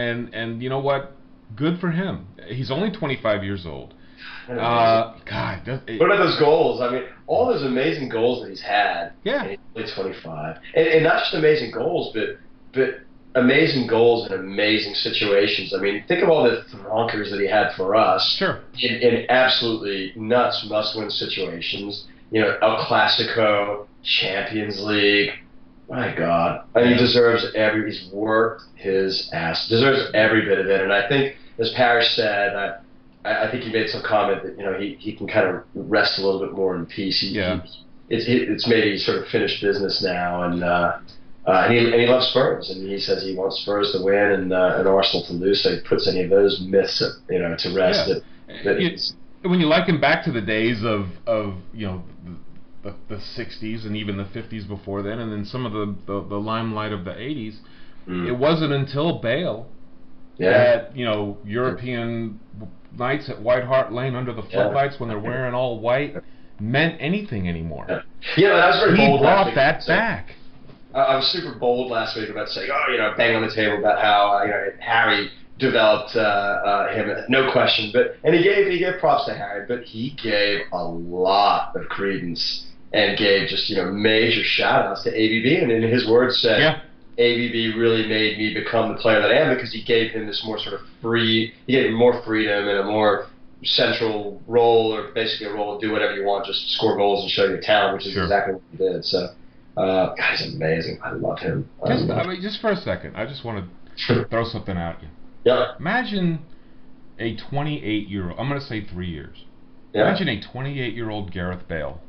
and you know what? Good for him. He's only 25 years old. God, what about those goals? I mean, all those amazing goals that he's had. Yeah. And he's only 25, and not just amazing goals, but amazing goals in amazing situations. I mean, think of all the thronkers that he had for us. Sure. In absolutely nuts must-win situations. You know, El Clasico, Champions League. My God. I mean, he's worked his ass. Deserves every bit of it. And I think, as Parrish said, I think he made some comment that, you know, he can kind of rest a little bit more in peace. It's maybe sort of finished business now, and he loves Spurs, and he says he wants Spurs to win and Arsenal to lose, so he puts any of those myths, to rest. When you liken back to the days of the 60s and even the 50s before then, and then some of the limelight of the 80s, it wasn't until Bale that European nights at White Hart Lane under the floodlights when they're wearing all white meant anything anymore. Yeah, I was very bold. He brought that back. I was super bold last week about saying, bang on the table about how Harry developed him, no question. And he gave props to Harry, but he gave a lot of credence and gave just major shout outs to ABB, and in his words said, ABB really made me become the player that I am, because he gave him this more sort of he gave him more freedom and a more central role, or basically a role to do whatever you want, just score goals and show your talent, which is exactly what he did. So, he's amazing. I love him. Just for a second, I just want to throw something at you. Yeah. Imagine a 28-year-old, I'm going to say 3 years. Yeah. Imagine a 28-year-old Gareth Bale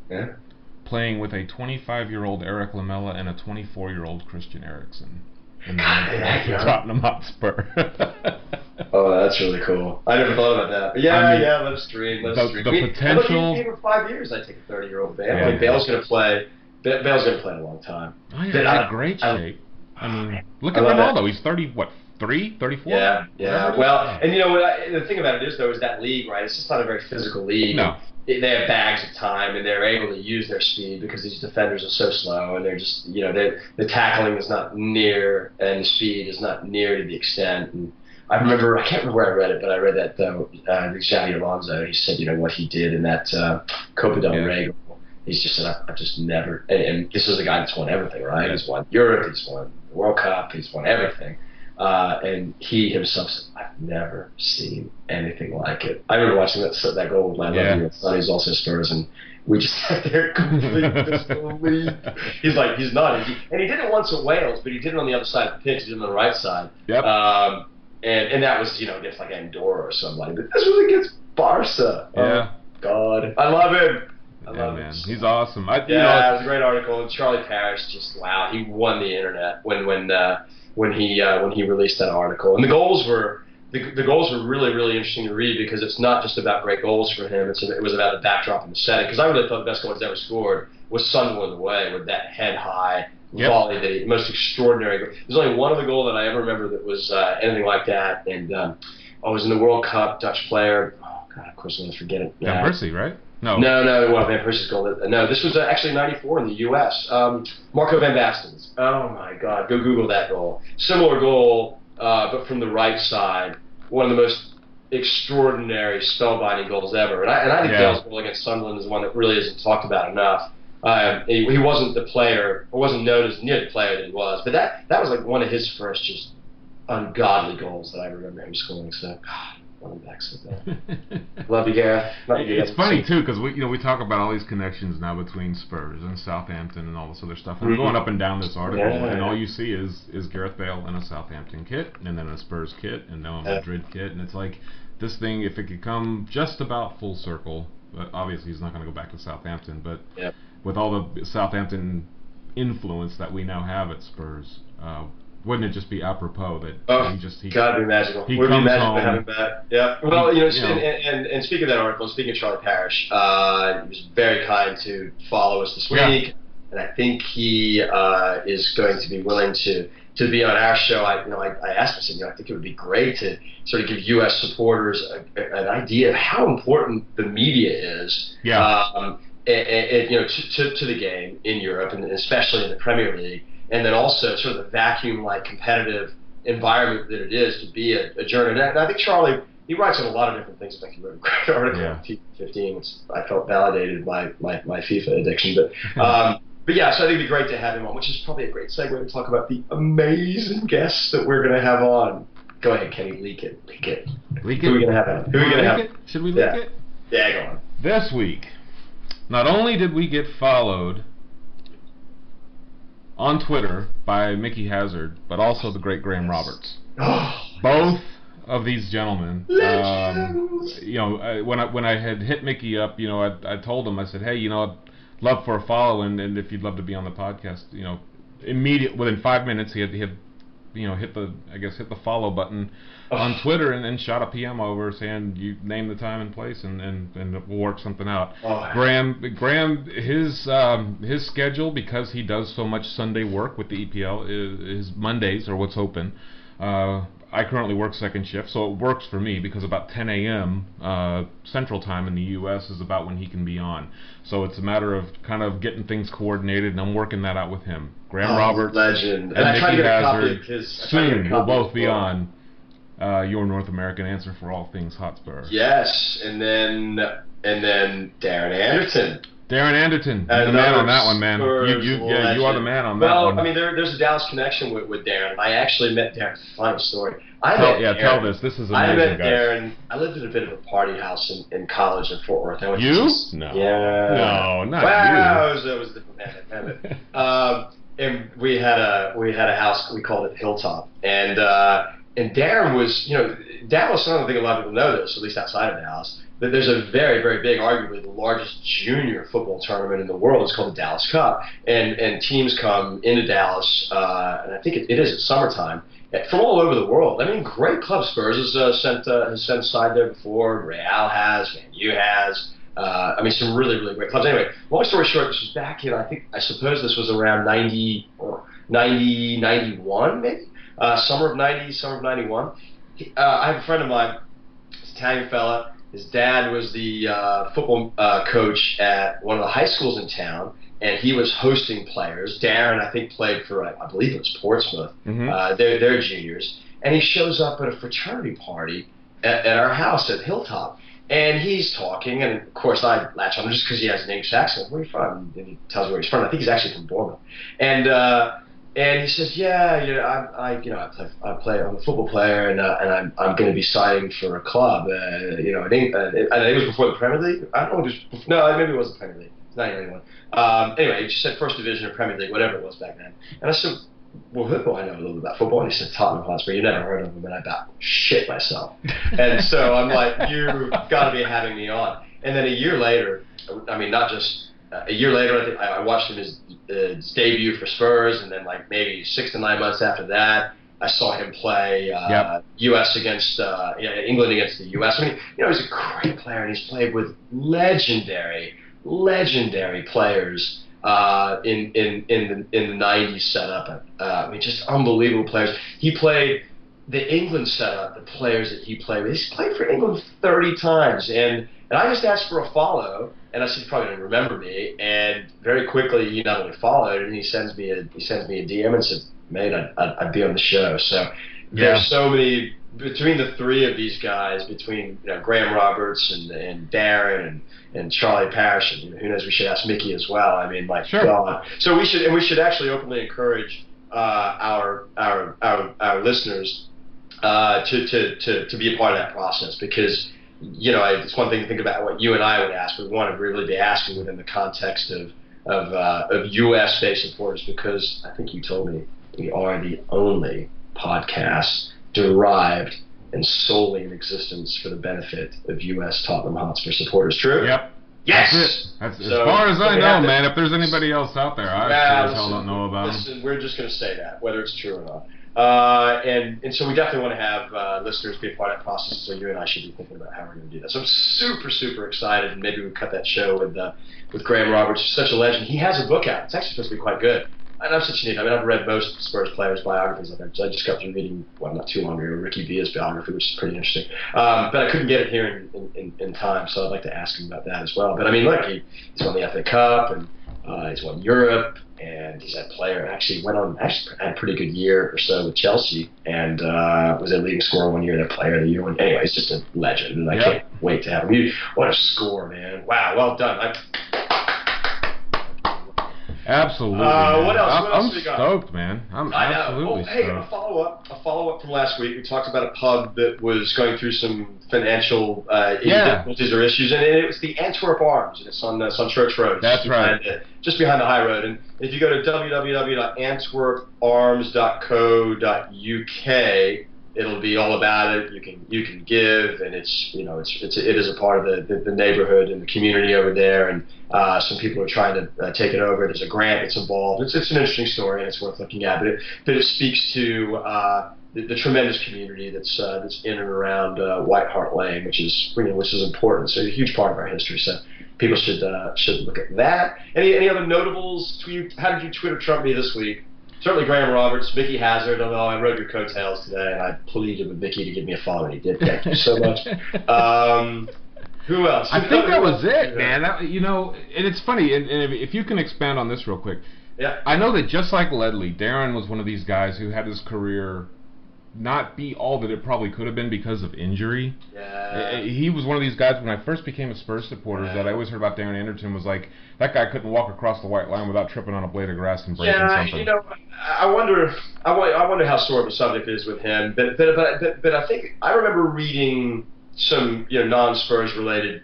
playing with a 25-year-old Eric Lamela and a 24-year-old Christian Eriksen in the Tottenham Hotspur. Oh, that's really cool. I never thought about that. But let us dream. The potential. Even 5 years, I take a 30-year-old Bale. I mean, Bale's going to play. Bale's going to play a long time. Oh, he's in great shape. I mean, look at Ronaldo. He's 30, 34? Yeah. Well, and the thing about it is, though, is that league, right? It's just not a very physical league. No. They have bags of time, and they're able to use their speed because these defenders are so slow, and they're just, the tackling is not near, and the speed is not near to the extent. And I can't remember where I read it, but I read that, though, Xabi Alonso, he said, what he did in that Copa del Rey goal. He's just said, I've just never, and this is a guy that's won everything, right? Yeah. He's won Europe, he's won the World Cup, he's won everything. And he himself said, I've never seen anything like it. I remember watching that goal with my lovely son. He's also Spurs, and we just sat there completely disbelieved. He's like, he's not. And he did it once at Wales, but he did it on the other side of the pitch. He did it on the right side. Yep. And that was, against like Andorra or somebody. But this was against Barca. Yeah. Oh, God. I love him. I love him. Man. He's awesome. It was a great article. And Charlie Parrish just, wow, he won the internet when he released that article. And the goals were really, really interesting to read, because it's not just about great goals for him. It was about the backdrop and the setting. Because I really thought the best goal he's ever scored was Sunderland away, with that head-high volley, most extraordinary goal. There's only one other goal that I ever remember that was anything like that. And it was in the World Cup, Dutch player. Oh, God, of course I'm going to forget it. Van Persie, right? No, Van Persie's goal. No, this was actually 94 in the U.S. Marco van Basten's. Oh, my God. Go Google that goal. Similar goal, but from the right side. One of the most extraordinary, spellbinding goals ever. And I think Bale's goal against Sunderland is one that really isn't talked about enough. He wasn't the player, or wasn't known as near the player that he was. But that was like one of his first just ungodly goals that I remember him scoring. So, God. Back so bad. Love you, Gareth. It's funny too, because we talk about all these connections now between Spurs and Southampton and all this other stuff. And we're going up and down this article, and all you see is Gareth Bale in a Southampton kit, and then a Spurs kit, and now a Madrid kit, and it's like this thing. If it could come just about full circle, but obviously he's not going to go back to Southampton. But with all the Southampton influence that we now have at Spurs. Wouldn't it just be apropos that he gotta be magical. He would comes be magical home. to have him back. Yeah. Well, and speaking of that article, speaking of Charlie Parrish, he was very kind to follow us this week, and I think he is going to be willing to be on our show. I asked him, I think it would be great to sort of give U.S. supporters an idea of how important the media is. Yeah. To the game in Europe, and especially in the Premier League. And then also sort of the vacuum-like competitive environment that it is to be a journalist. And I think Charlie, he writes on a lot of different things. Like he wrote a great article on FIFA 15, which I felt validated my FIFA addiction. But yeah, so I think it'd be great to have him on, which is probably a great segue to talk about the amazing guests that we're going to have on. Go ahead, Kenny, leak it. Leak it? Who are we going to have on? Who are we going to have? Should we leak it? Yeah, go on. This week, not only did we get followed on Twitter by Mickey Hazard, but also the great Graham Roberts. Both of these gentlemen, when I had hit Mickey up, I told him, I said, hey, I'd love for a follow, and if you'd love to be on the podcast, within 5 minutes he had hit the follow button on Twitter, and then shot a PM over saying you name the time and place, and we'll work something out. Graham, his schedule, because he does so much Sunday work with the EPL, is Mondays are what's open. I currently work second shift, so it works for me because about 10 a.m. Central Time in the U.S. is about when he can be on. So it's a matter of kind of getting things coordinated, and I'm working that out with him. Graham Roberts, legend, and Mickey Hazard. Soon we'll both be on your North American answer for all things Hotspur. Yes, and then Darren Anderton. Darren Anderton, you're the man on that one, man. You are the man on that one. Well, I mean, there's a Dallas connection with Darren. I actually met Darren. Funny story. Tell this. This is amazing, I met guys. Darren. I lived in a bit of a party house in college in Fort Worth. No. Yeah. No, not you. It was a different man. And we had a house. We called it Hilltop. And Darren was, Dallas. I don't think a lot of people know this, at least outside of Dallas. That there's a very, very big, arguably the largest junior football tournament in the world. It's called the Dallas Cup, and teams come into Dallas, and I think it is at summertime, from all over the world. I mean, great clubs. Spurs has sent side there before. Real has, Man U has. I mean, some really, really great clubs. Anyway, long story short, this was back in, I suppose this was around 91, maybe? Summer of 90, summer of 91. I have a friend of mine, this Italian fella. His dad was the football coach at one of the high schools in town, and he was hosting players. Darren, I think, played for, I believe it was Portsmouth. Mm-hmm. They're juniors. And he shows up at a fraternity party at our house at Hilltop. And he's talking, and of course I latch on just because he has an English accent. Where are you from? And he tells me where he's from. I think he's actually from Bournemouth. And he says, I play. I'm a football player, and I'm going to be signing for a club. I think it was before the Premier League. I don't know. Maybe it was the Premier League. It's 1991. Anyway, he just said First Division or Premier League, whatever it was back then. And I said, well, I know a little bit about football. And he said, Tottenham Hotspur. You never heard of them, and I about shit myself. And so I'm like, you've got to be having me on. And then a year later, I think I watched him his debut for Spurs, and then like maybe 6 to 9 months after that, I saw him play U.S. against England against the U.S. I mean, he's a great player, and he's played with legendary players in the '90s setup. I mean, just unbelievable players. He played the England setup. The players that he played with, he's played for England 30 times, and I just asked for a follow. And I said, you probably didn't remember me. And very quickly, he not only followed, and he sends me a DM and said, mate, I'd be on the show. So there's so many, between the three of these guys, between Graham Roberts and Darren and Charlie Parrish, and who knows, we should ask Mickey as well. I mean, my God. So we should actually openly encourage our listeners to be a part of that process, because it's one thing to think about what you and I would ask, but we want to really be asking within the context of U.S.-based supporters, because I think you told me we are the only podcast derived and solely in existence for the benefit of U.S. Tottenham Hotspur supporters. True? Yep. Yes! That's as far as I know, man. If there's anybody else out there, I sure as hell don't know about them. We're just going to say that, whether it's true or not. And so we definitely want to have listeners be a part of that process, so you and I should be thinking about how we're going to do that. So I'm super, super excited, and maybe we'll cut that show with Graham Roberts, who's such a legend. He has a book out. It's actually supposed to be quite good. And I'm such a neat. I mean, I've read most Spurs players' biographies. I just got through reading, not too long ago, Ricky Villa's biography, which is pretty interesting. But I couldn't get it here in time, so I'd like to ask him about that as well. But I mean, look, he's won the FA Cup, and He's won Europe, and he's had had a pretty good year or so with Chelsea, and was a leading scorer one year, their player of the year. Anyway, he's just a legend, and I can't wait to have him. What a score, man! Wow, well done. Absolutely. What else? I'm we got? stoked, man. I'm absolutely stoked. Hey, a follow up from last week. We talked about a pub that was going through some financial difficulties or issues, and it was the Antwerp Arms, and it's on Church Road. That's right. Just behind the high road. And if you go to www.antwerparms.co.uk, it'll be all about it. You can give, and it is a part of the neighborhood and the community over there, and some people are trying to take it over. There's a grant that's involved. It's an interesting story, and it's worth looking at. But it speaks to the tremendous community that's in and around White Hart Lane, which is important. So a huge part of our history. So people should look at that. Any other notables? How did you Twitter Trump me this week? Certainly Graham Roberts, Mickey Hazard. Although I rode your coattails today, and I pleaded with Mickey to give me a follow, and he did. Thank you so much. Who else? I think that was it, man. And it's funny, and if you can expand on this real quick. Yeah. I know that just like Ledley, Darren was one of these guys who had his career not be all that it probably could have been because of injury. Yeah. He was one of these guys when I first became a Spurs supporter that I always heard about Darren Anderton was like, that guy couldn't walk across the white line without tripping on a blade of grass and breaking something. I wonder how sore of a subject it is with him. But I think I remember reading some non-Spurs related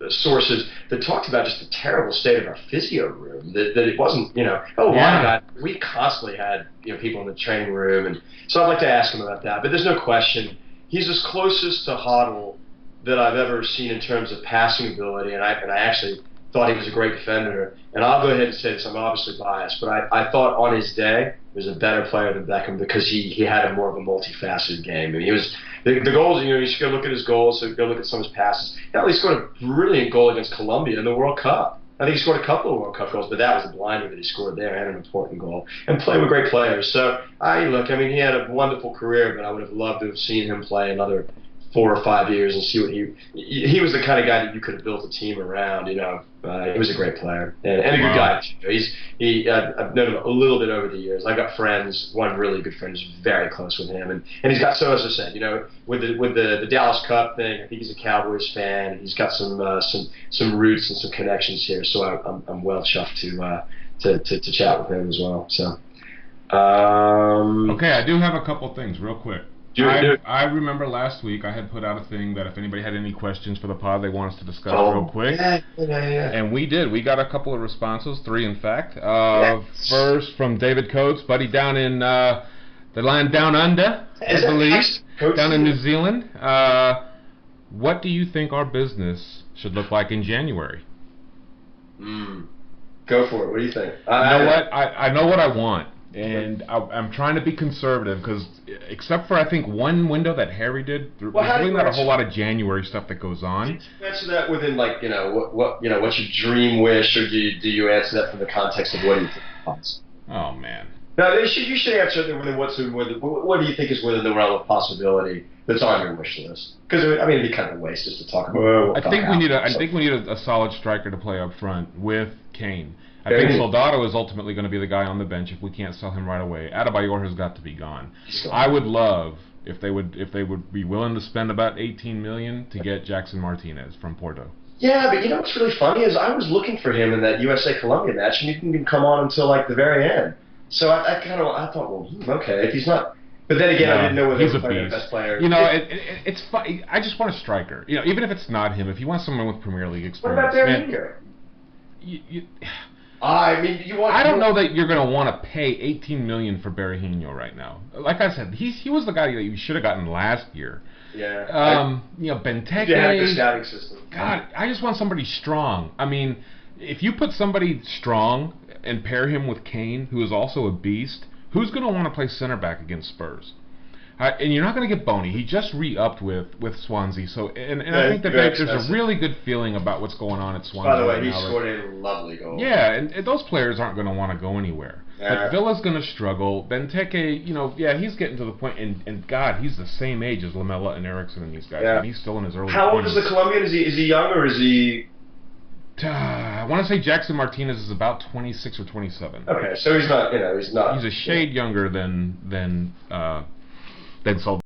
sources that talked about just the terrible state of our physio room. That it wasn't, a lot of guys. We constantly had people in the training room, and so I'd like to ask him about that. But there's no question he's as closest to Hoddle that I've ever seen in terms of passing ability, and I actually thought he was a great defender. And I'll go ahead and say this, I'm obviously biased, but I thought on his day he was a better player than Beckham because he had a more of a multifaceted game. I mean, he was the goals. You should go look at his goals. So go look at some of his passes. He scored a brilliant goal against Colombia in the World Cup. I think he scored a couple of World Cup goals, but that was a blinder that he scored there and an important goal. And playing with great players. So he had a wonderful career, but I would have loved to have seen him play another 4 or 5 years and see what he was the kind of guy that you could have built a team around. He was a great player and a good guy. I've known him a little bit over the years. I've got friends. One really good friend is very close with him, and he's got, so as I said, with the Dallas Cup thing, I think he's a Cowboys fan. He's got some roots and some connections here, so I'm well chuffed to chat with him as well. So okay, I do have a couple things real quick. I remember last week I had put out a thing that if anybody had any questions for the pod they want us to discuss real quick. Yeah. And we did. We got a couple of responses, 3 in fact. First from David Coates, buddy down in the line down under, I believe, down in New Zealand. What do you think our business should look like in January? Go for it. What do you think? You know what? I know what I want. And I'm trying to be conservative because, except for I think one window that Harry did, there's really not a whole lot of January stuff that goes on. Do you answer that within what's your dream wish, or do you answer that from the context of what do you think? Oh man. No, you should answer it within what do you think is within the realm of possibility that's on your wish list? Because it'd be kind of a waste just to talk about. I think we need a solid striker to play up front with Kane. I think Soldado is ultimately going to be the guy on the bench if we can't sell him right away. Adebayor has got to be gone. I would love if they would be willing to spend about $18 million to get Jackson Martinez from Porto. Yeah, but what's really funny is I was looking for him in that USA-Colombia match, and he didn't even come on until the very end. So I thought, well, okay, if he's not. But then again, I didn't know whether he was the best player. It's fun. I just want a striker. Even if it's not him, if you want someone with Premier League experience. What about Berahino? I don't know that you're going to want to pay $18 million for Berahino right now. Like I said, he was the guy that you should have gotten last year. Yeah. Benteke. Yeah, the scouting system. God, I just want somebody strong. If you put somebody strong and pair him with Kane, who is also a beast, who's going to want to play center back against Spurs? And you're not going to get Boney. He just re-upped with Swansea. So, and I think that there's a really good feeling about what's going on at Swansea. By the way, he scored a lovely goal. Yeah, and those players aren't going to want to go anywhere. But Villa's going to struggle. Benteke, he's getting to the point, and God, he's the same age as Lamela and Eriksson and these guys. Yeah. And he's still in his early 20s. How old is the Colombian? Is he young or is he... I want to say Jackson Martinez is about 26 or 27. Okay, so he's not, he's not. He's a shade younger than Saldana.